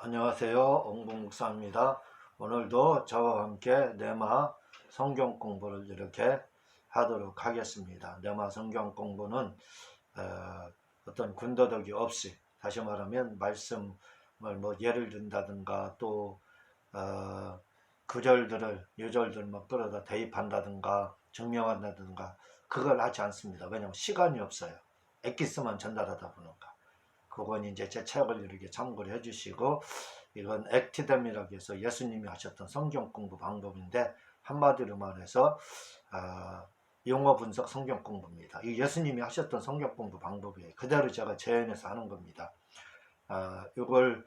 안녕하세요. 옹봉 목사입니다. 오늘도 저와 함께 뇌마 성경 공부를 이렇게 하도록 하겠습니다. 뇌마 성경 공부는 어떤 군더더기 없이, 다시 말하면 말씀을 예를 든다든가 또 구절들을 유절들 끌어다 대입한다든가 증명한다든가 그걸 하지 않습니다. 왜냐하면 시간이 없어요. 엑기스만 전달하다 보니까. 그건 이제 제 책을 이렇게 참고를 해주시고, 이건 액티뎀이라고 해서 예수님이 하셨던 성경 공부 방법인데, 한마디로 말해서 용어 분석 성경 공부입니다. 이 예수님이 하셨던 성경 공부 방법이에요. 그대로 제가 재현해서 하는 겁니다. 이걸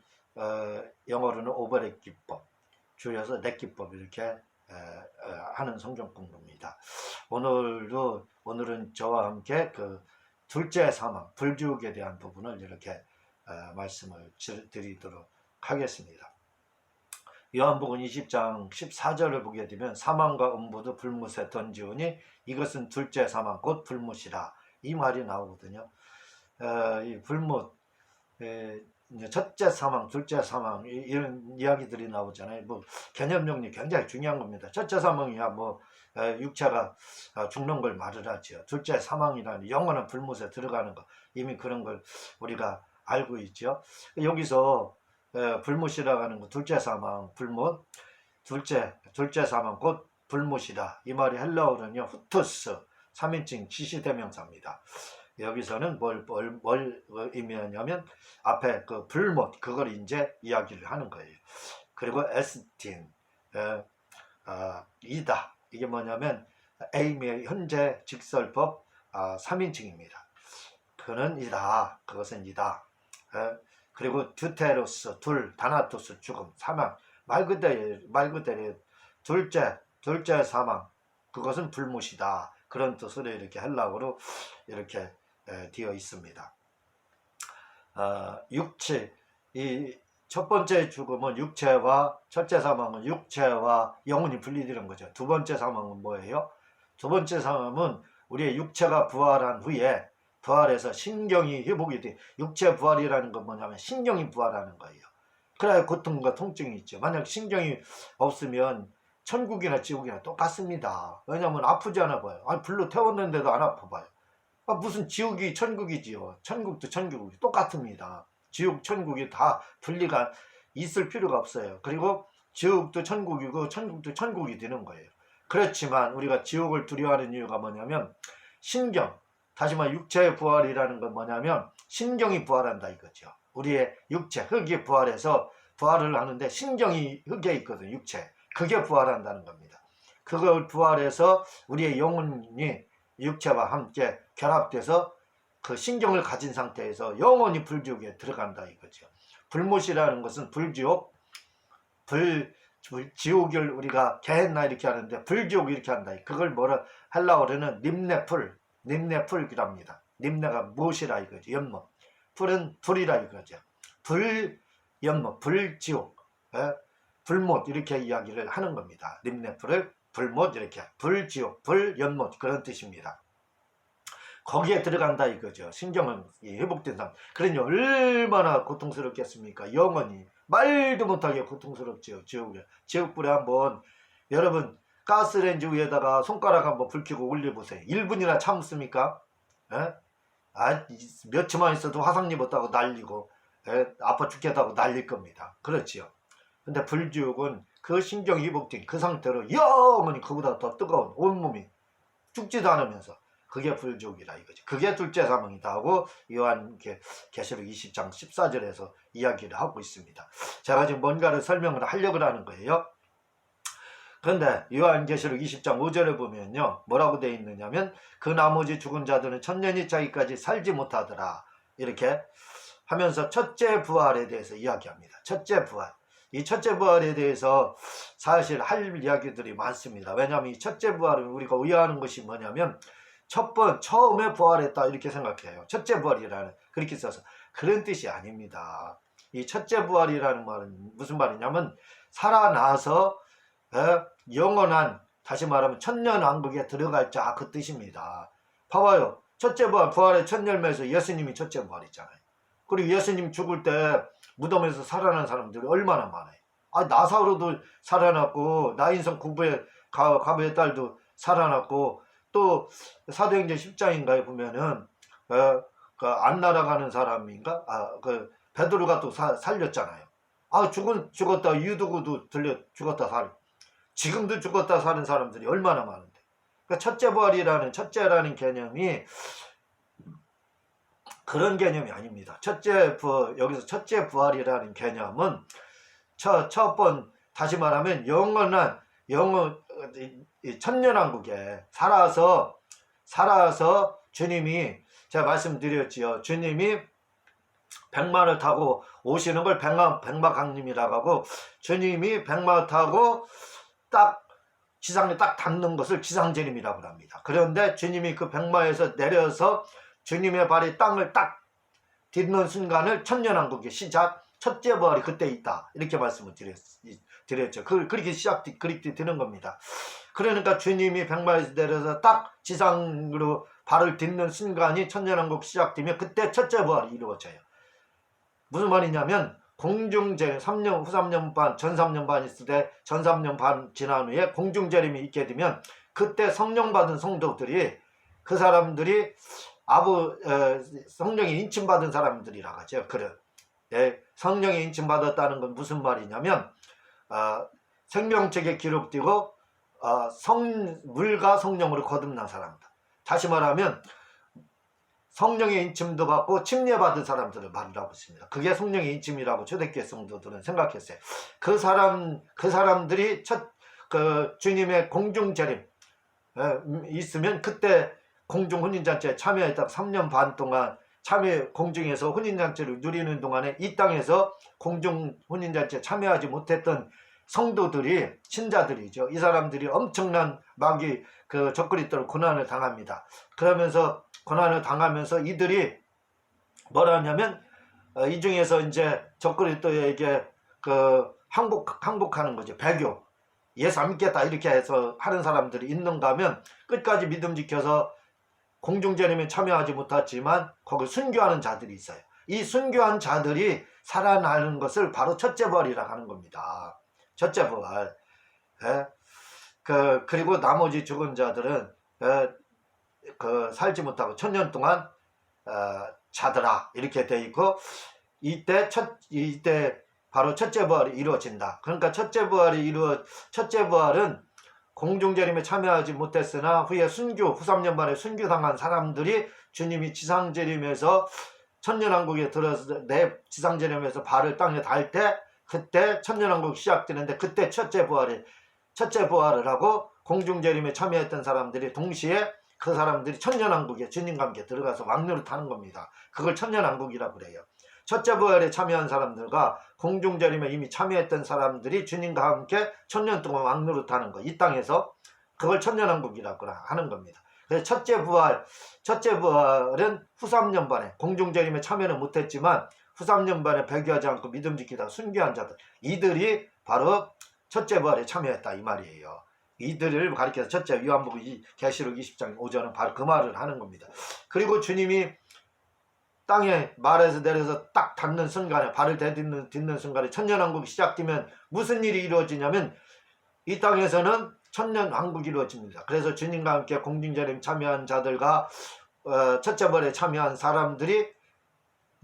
영어로는 오버랩 기법, 줄여서 넷 기법 이렇게 하는 성경 공부입니다. 오늘은 저와 함께 그 둘째 사망, 불지옥에 대한 부분을 이렇게 말씀을 드리도록 하겠습니다. 요한복음 20장 14절을 보게 되면 사망과 음부도 불못에 던지오니 이것은 둘째 사망 곧 불못이라, 이 말이 나오거든요. 이 불못, 첫째 사망, 둘째 사망 이런 이야기들이 나오잖아요. 개념 정리 굉장히 중요한 겁니다. 첫째 사망이야 육체가 죽는 걸 말을 하죠. 둘째 사망이라는 영원한 불못에 들어가는 거, 이미 그런 걸 우리가 알고 있죠. 여기서 불못이라고 하는 거, 둘째 사망, 불못, 둘째 사망 곧 불못이다, 이 말이 헬라어로는요 후토스 3인칭 지시대명사입니다. 여기서는 뭘 의미하냐면 앞에 그 불못, 그걸 이제 이야기를 하는 거예요. 그리고 에스틴, 이다, 이게 뭐냐면 에이미의 현재 직설법 3인칭입니다. 그는 이다, 그것은 이다. 그리고 듀테로스, 둘, 다나토스, 죽음, 사망, 말 그대로 둘째 사망, 그것은 불못이다, 그런 뜻으로 이렇게 헬라어로 이렇게 되어 있습니다. 육체, 이 첫 번째 죽음은 육체와, 첫째 사망은 육체와 영혼이 분리되는 거죠. 두 번째 사망은 뭐예요? 두 번째 사망은 우리의 육체가 부활한 후에, 부활해서 신경이 회복이 돼. 육체 부활이라는 건 뭐냐면 신경이 부활하는 거예요. 그래야 고통과 통증이 있죠. 만약 신경이 없으면 천국이나 지옥이나 똑같습니다. 왜냐하면 아프지 않아 봐요. 불로 태웠는데도 안 아파 봐요. 무슨 지옥이 천국이지요. 천국도 천국이 똑같습니다. 지옥 천국이 다 분리가 있을 필요가 없어요. 그리고 지옥도 천국이고 천국도 천국이 되는 거예요. 그렇지만 우리가 지옥을 두려워하는 이유가 뭐냐면 신경, 다시 말해 육체의 부활이라는 건 뭐냐면 신경이 부활한다 이거죠. 우리의 육체, 흙이 부활해서 부활을 하는데 신경이 흙에 있거든요. 육체, 그게 부활한다는 겁니다. 그걸 부활해서 우리의 영혼이 육체와 함께 결합돼서 그 신경을 가진 상태에서 영원히 불지옥에 들어간다 이거죠. 불못이라는 것은 불지옥, 지옥을 우리가 게헨나 이렇게 하는데 불지옥 이렇게 한다. 그걸 뭐라 헬라어로는 님네풀이랍니다. 님네가 무엇이라 이거죠. 연못, 풀은 불이라 이거죠. 불연못, 불지옥, 불못 이렇게 이야기를 하는 겁니다. 님네풀을 불못 이렇게, 불지옥, 불연못, 그런 뜻입니다. 거기에 들어간다 이거죠. 신경은 회복된 사람. 그러니 얼마나 고통스럽겠습니까? 영원히 말도 못하게 고통스럽죠. 지옥불에 한번 여러분 가스레인지 위에다가 손가락 한번 불 켜고 올려보세요. 1분이나 참습니까? 며칠만 있어도 화상 입었다고 난리고 아파 죽겠다고 난릴 겁니다. 그렇지요. 근데 불지옥은 그 신경이 회복된 그 상태로 영원히 그보다 더 뜨거운 온몸이 죽지도 않으면서, 그게 불지옥이라 이거지. 그게 둘째 사망이다 하고 요한계시록 20장 14절에서 이야기를 하고 있습니다. 제가 지금 뭔가를 설명을 하려고 하는 거예요. 그런데 요한계시록 20장 5절에 보면요 뭐라고 되어 있느냐면 그 나머지 죽은 자들은 천년이 차기까지 살지 못하더라, 이렇게 하면서 첫째 부활에 대해서 이야기합니다. 첫째 부활, 이 첫째 부활에 대해서 사실 할 이야기들이 많습니다. 왜냐하면 이 첫째 부활은 우리가 의아하는 것이 뭐냐면 처음에 부활했다 이렇게 생각해요. 첫째 부활이라는, 그렇게 써서 그런 뜻이 아닙니다. 이 첫째 부활이라는 말은 무슨 말이냐면 살아나서 영원한, 다시 말하면 천년왕국에 들어갈 자, 그 뜻입니다. 봐봐요. 첫째 부활, 부활의 첫 열매에서 예수님이 첫째 부활이잖아요. 그리고 예수님 죽을 때 무덤에서 살아난 사람들이 얼마나 많아요. 나사로도 살아났고 나인성 과부의 딸도 살아났고 또 사도행전 10장인가에 보면은 그 안나라 가는 사람인가 그 베드로가 또 살렸잖아요. 죽었다 유두고도 죽었다 지금도 죽었다 사는 사람들이 얼마나 많은데. 그러니까 첫째라는 개념이 그런 개념이 아닙니다. 여기서 첫째 부활이라는 개념은 다시 말하면 천년왕국에 살아서 주님이, 제가 말씀드렸지요. 주님이 백마를 타고 오시는 걸 백마강림이라고 하고, 주님이 백마 타고 딱 지상에 딱 닿는 것을 지상재림이라고 합니다. 그런데 주님이 그 백마에서 내려서 주님의 발이 땅을 딱 딛는 순간을 천년왕국의 시작, 첫째 부활이 그때 있다, 이렇게 말씀을 드렸죠. 그렇게 되는 겁니다. 그러니까 주님이 백마에서 내려서 딱 지상으로 발을 딛는 순간이 천년왕국 시작되면 그때 첫째 부활이 이루어져요. 무슨 말이냐면 공중재림, 후 3년 반, 전 3년 반 있을 때 전 3년 반 지난 후에 공중재림이 있게 되면 그때 성령 받은 성도들이, 그 사람들이 성령에 인침받은 사람들이라고 하죠. 성령에 인침받았다는 건 무슨 말이냐면 생명책에 기록되고 물과 성령으로 거듭난 사람들, 다시 말하면 성령의 인침도 받고 침례받은 사람들을 말이라고 했습니다. 그게 성령의 인침이라고 초대교회 성도들은 생각했어요. 그 사람들이 주님의 공중재림 있으면 그때 공중 혼인잔치에 참여했다가 3년 반 동안 공중에서 혼인잔치를 누리는 동안에 이 땅에서 공중 혼인잔치에 참여하지 못했던 성도들이, 신자들이죠. 이 사람들이 엄청난 마귀 적그리스도로 고난을 당합니다. 그러면서 고난을 당하면서 이들이 뭐라 하냐면 이 중에서 이제 적그리스도에게 항복하는 거죠. 배교, 예수 안 믿겠다 이렇게 해서 하는 사람들이 있는가 하면 끝까지 믿음 지켜서 공중재림에 참여하지 못했지만 거기 순교하는 자들이 있어요. 이 순교한 자들이 살아나는 것을 바로 첫째 부활이라고 하는 겁니다. 첫째 부활. 그리고 나머지 죽은 자들은 살지 못하고 천년 동안 자더라, 이렇게 돼 있고, 이때 바로 첫째 부활이 이루어진다. 그러니까 첫째 부활은 공중재림에 참여하지 못했으나 후에 후 3년 만에 순교당한 사람들이 주님이 지상재림에서 천년왕국에 들어서 지상재림에서 발을 땅에 닿을 때, 그때 천년왕국이 시작되는데, 그때 첫째 부활을 하고 공중재림에 참여했던 사람들이 동시에 그 사람들이 천년왕국에 주님과 함께 들어가서 왕노릇 하는 겁니다. 그걸 천년왕국이라고 그래요. 첫째 부활에 참여한 사람들과 공중재림에 이미 참여했던 사람들이 주님과 함께 천년 동안 왕노릇 하는 거, 이 땅에서, 그걸 천년왕국이라고 하는 겁니다. 그래서 첫째 부활은 후 3년 반에 공중재림에 참여는 못했지만 후 3년 반에 배교하지 않고 믿음 지키다 순교한 자들, 이들이 바로 첫째 부활에 참여했다, 이 말이에요. 이들을 가리켜서 첫째, 요한복음 계시록 20장 5절은 바로 그 말을 하는 겁니다. 그리고 주님이 땅에 말에서 내려서 딱 닿는 순간에, 발을 딛는 순간에 천년왕국이 시작되면 무슨 일이 이루어지냐면 이 땅에서는 천년왕국이 이루어집니다. 그래서 주님과 함께 공중재림 참여한 자들과 첫째 부활에 참여한 사람들이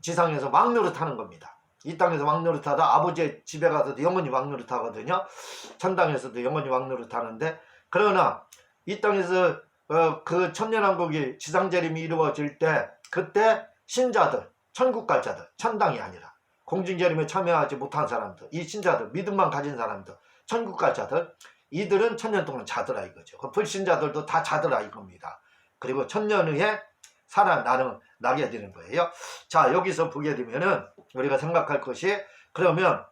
지상에서 왕노릇 하는 겁니다. 이 땅에서 왕노릇 하다 아버지의 집에 가서도 영원히 왕노릇 하거든요. 천당에서도 영원히 왕노릇 하는데, 그러나 이 땅에서 그 천년왕국이 지상재림이 이루어질 때, 그때 신자들, 천국 갈 자들, 천당이 아니라 공중재림에 참여하지 못한 사람들, 이 신자들, 믿음만 가진 사람들, 천국 갈 자들, 이들은 천년 동안 자더라 이거죠. 그 불신자들도 다 자더라 이겁니다. 그리고 천년 후에 살아나게 되는 거예요. 자, 여기서 보게 되면은 우리가 생각할 것이, 그러면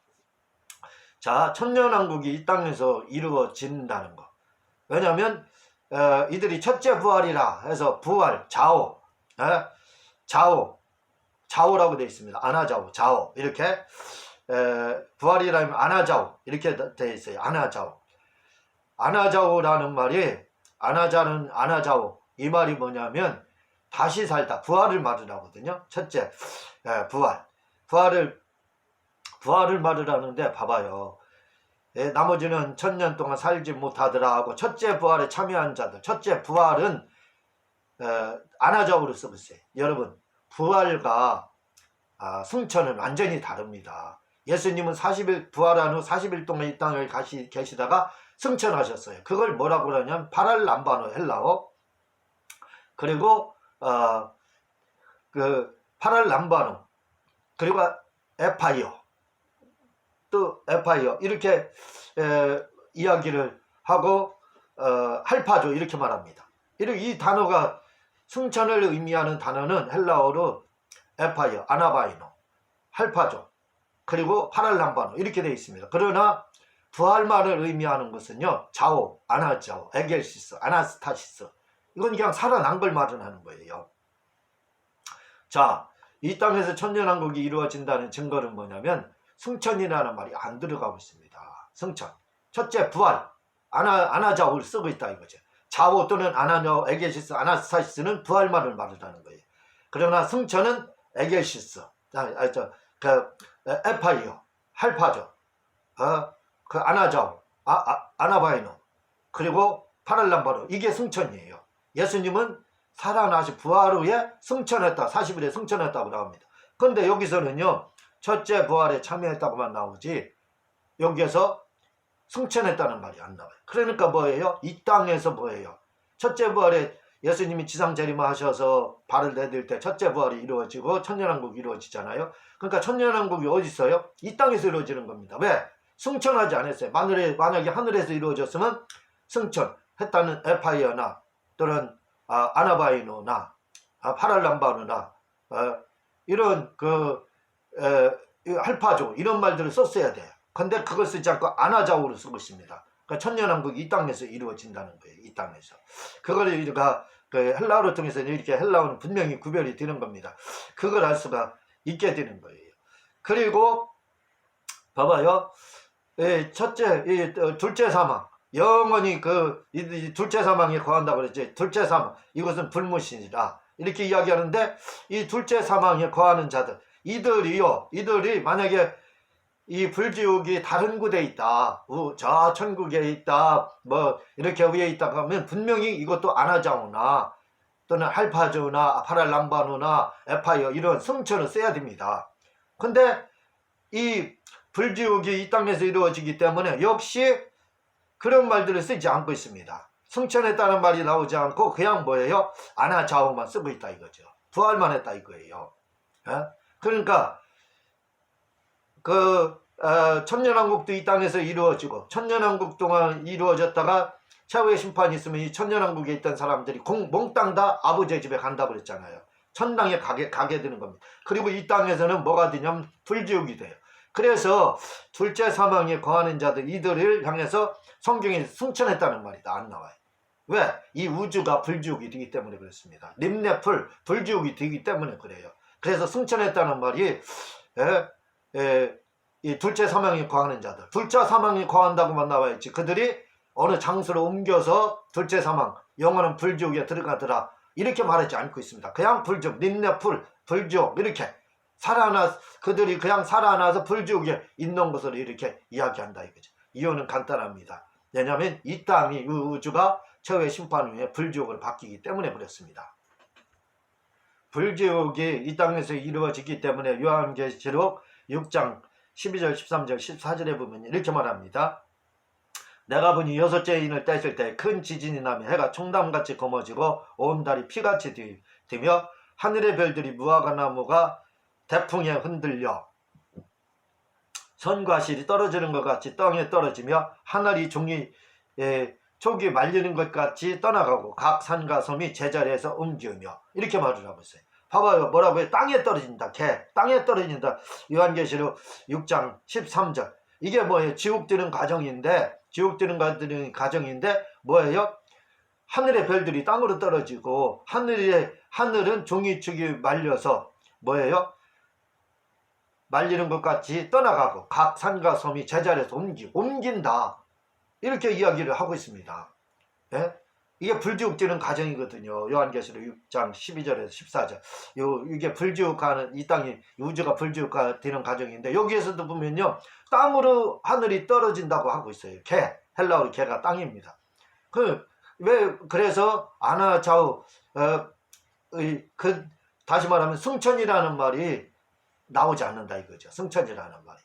자, 천년왕국이 이 땅에서 이루어진다는 거. 왜냐하면 이들이 첫째 부활이라 해서 부활, 좌오라고 되어 있습니다. 아나자오, 좌오, 이렇게 부활이라면 아나자오 이렇게 되어 있어요. 아나자오라는 말이, 아나자오, 이 말이 뭐냐면 다시 살다, 부활을 말하거든요. 첫째, 부활. 부활을 말을 하는데 봐봐요. 나머지는 1000년 동안 살지 못하더라 하고 첫째 부활에 참여한 자들, 첫째 부활은 아나자오로 쓰고 있어요. 여러분, 부활과 승천은 완전히 다릅니다. 예수님은 40일 부활한 후 40일 동안 이 땅에 계시다가 승천하셨어요. 그걸 뭐라고 그러냐면 파랄람바노 헬라어, 그리고 그 파랄람바노, 그리고 에파이어, 또 에파이어, 이렇게 이야기를 하고 할파조 이렇게 말합니다. 이 단어가 승천을 의미하는 단어는 헬라어로 에파이어, 아나바이노, 할파조, 그리고 파랄람바노 이렇게 되어 있습니다. 그러나 부활만을 의미하는 것은요, 자오, 아나자오, 에겔시스, 아나스타시스, 이건 그냥 살아난 걸 말하는 거예요. 자, 이 땅에서 천년왕국이 이루어진다는 증거는 뭐냐면 승천이라는 말이 안 들어가고 있습니다. 승천, 첫째 부활, 아나자오를 쓰고 있다 이거죠. 자오 또는 아나자오, 에겔시스, 아나스타시스는 부활만을 말하는 거예요. 그러나 승천은 에겔시스, 에파이어, 할파조, 그 아나자오, 아나바이노, 그리고 파랄람바노, 이게 승천이에요. 예수님은 살아나시 부활 후에 승천했다, 40일에 승천했다고 나옵니다. 그런데 여기서는요, 첫째 부활에 참여했다고만 나오지 여기에서 승천했다는 말이 안 나와요. 그러니까 뭐예요? 이 땅에서 뭐예요? 첫째 부활에 예수님이 지상재림하셔서 발을 내딜 때 첫째 부활이 이루어지고 천년왕국이 이루어지잖아요. 그러니까 천년왕국이 어디 있어요? 이 땅에서 이루어지는 겁니다. 왜? 승천하지 않았어요. 만약에 하늘에서 이루어졌으면 승천했다는 에파이어나 또는 아나바이노나 파랄람바누나 이런 할파조 이런 말들을 썼어야 돼요. 근데 그걸 쓰지 않고 아나자오로 쓰고 있습니다. 그러니까 천년왕국이 이 땅에서 이루어진다는 거예요. 이 땅에서. 그걸 우리가 헬라어를 통해서 이렇게 헬라어는 분명히 구별이 되는 겁니다. 그걸 알 수가 있게 되는 거예요. 그리고 봐봐요. 둘째 사망. 영원히 이 둘째 사망에 거한다고 그랬지. 둘째 사망. 이것은 불무신이다. 이렇게 이야기하는데 이 둘째 사망에 거하는 자들. 이들이 만약에 이 불지옥이 다른 곳에 있다, 저 천국에 있다, 뭐 이렇게 위에 있다 하면 분명히 이것도 아나자오나 또는 할파조나 파랄람바노나 에파이어 이런 승천을 써야 됩니다. 근데 이 불지옥이 이 땅에서 이루어지기 때문에 역시 그런 말들을 쓰지 않고 있습니다. 승천했다는 말이 나오지 않고 그냥 뭐예요? 아나자오만 쓰고 있다 이거죠. 부활만 했다 이거예요. 그러니까 천년왕국도 이 땅에서 이루어지고 천년왕국 동안 이루어졌다가 최후의 심판이 있으면 이 천년왕국에 있던 사람들이 몽땅 다 아버지의 집에 간다고 그랬잖아요. 천당에 가게 되는 겁니다. 그리고 이 땅에서는 뭐가 되냐면 불지옥이 돼요. 그래서 둘째 사망에 거하는 자들 이들을 향해서 성경에 승천했다는 말이 안 나와요. 왜? 이 우주가 불지옥이 되기 때문에 그렇습니다. 림네풀 불지옥이 되기 때문에 그래요. 그래서 승천했다는 말이 이 둘째 사망에 거하는 자들, 둘째 사망에 거한다고만 나와있지 그들이 어느 장소로 옮겨서 둘째 사망, 영원한 불지옥에 들어가더라 이렇게 말하지 않고 있습니다. 그냥 불지옥, 림네풀, 불지옥 이렇게 그들이 그냥 살아나서 불지옥에 있는 것으로 이렇게 이야기한다 이거죠. 이유는 간단합니다. 왜냐하면 이 땅이 우주가 최후의 심판 후에 불지옥으로 바뀌기 때문에 그렇습니다. 불지옥이 이 땅에서 이루어지기 때문에 요한계시록 6장 12절, 13절, 14절에 보면 이렇게 말합니다. 내가 보니 여섯째 인을 떼실 때 큰 지진이 나며 해가 총담같이 검어지고 온 달이 피같이 뛰며 하늘의 별들이 무화과나무가 대풍에 흔들려 선과 실이 떨어지는 것 같이 땅에 떨어지며 하늘이 촉이 말리는 것 같이 떠나가고 각 산과 섬이 제자리에서 움직이며 이렇게 말을 하고 있어요. 봐봐요. 뭐라고 해요? 땅에 떨어진다. 땅에 떨어진다. 요한계시록 6장 13절. 이게 뭐예요? 지옥 드는 과정인데 뭐예요? 하늘의 별들이 땅으로 떨어지고 하늘은 종이축이 말려서 뭐예요? 말리는 것 같이 떠나가고 각 산과 섬이 제자리에서 옮긴다. 이렇게 이야기를 하고 있습니다. 예? 이게 불지옥되는 과정이거든요. 요한계시록 6장 12절에서 14절. 이게 불지옥하는, 이 땅이 우주가 불지옥되는 과정인데, 여기에서도 보면요, 땅으로 하늘이 떨어진다고 하고 있어요. 개, 헬라어로 개가 땅입니다. 그래서 아나자우, 다시 말하면 승천이라는 말이 나오지 않는다 이거죠. 승천이라는 말이.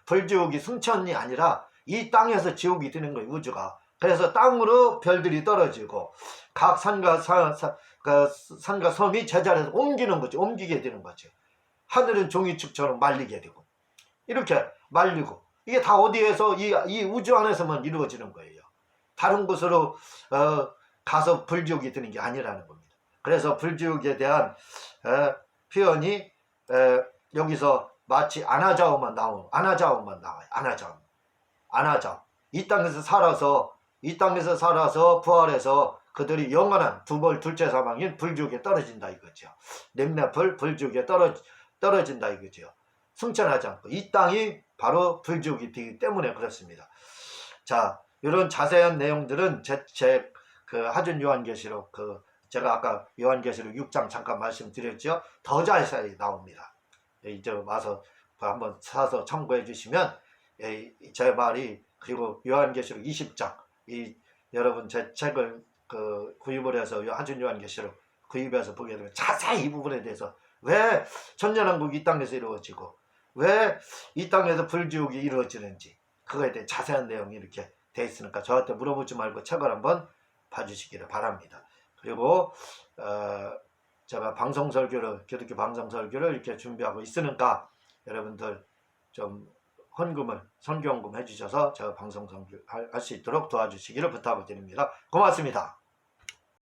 불지옥이 승천이 아니라 이 땅에서 지옥이 되는 거예요, 우주가. 그래서 땅으로 별들이 떨어지고 각 산과 섬이 제자리에서 옮기는 거죠. 옮기게 되는 거죠. 하늘은 종이축처럼 말리게 되고, 이렇게 말리고, 이게 다 어디에서 이 우주 안에서만 이루어지는 거예요. 다른 곳으로 가서 불지옥이 되는 게 아니라는 겁니다. 그래서 불지옥에 대한 표현이 여기서 마치 아나자오만 나와요. 아나자오. 이 땅에서 살아서 부활해서 그들이 영원한 둘째 사망인 불지옥에 떨어진다 이거죠. 냉라풀 불지옥에 떨어진다 이거죠. 승천하지 않고. 이 땅이 바로 불지옥이 되기 때문에 그렇습니다. 자, 이런 자세한 내용들은 제 하준 요한계시록, 제가 아까 요한계시록 6장 잠깐 말씀드렸죠. 더 자세히 나옵니다. 이제 와서 한번 사서 참고해 주시면 제 말이, 그리고 요한계시록 20장, 여러분 제 책을 구입을 해서 하준 요한계시록 구입해서 보게 되면 자세히 이 부분에 대해서, 왜 천년왕국이 이 땅에서 이루어지고 왜 이 땅에서 불지옥이 이루어지는지, 그거에 대해 자세한 내용이 이렇게 돼 있으니까 저한테 물어보지 말고 책을 한번 봐주시기를 바랍니다. 그리고 제가 기독교 방송설교를 이렇게 준비하고 있으니까 여러분들 좀 선교헌금 해주셔서 제가 방송설교 할 수 있도록 도와주시기를 부탁드립니다. 고맙습니다.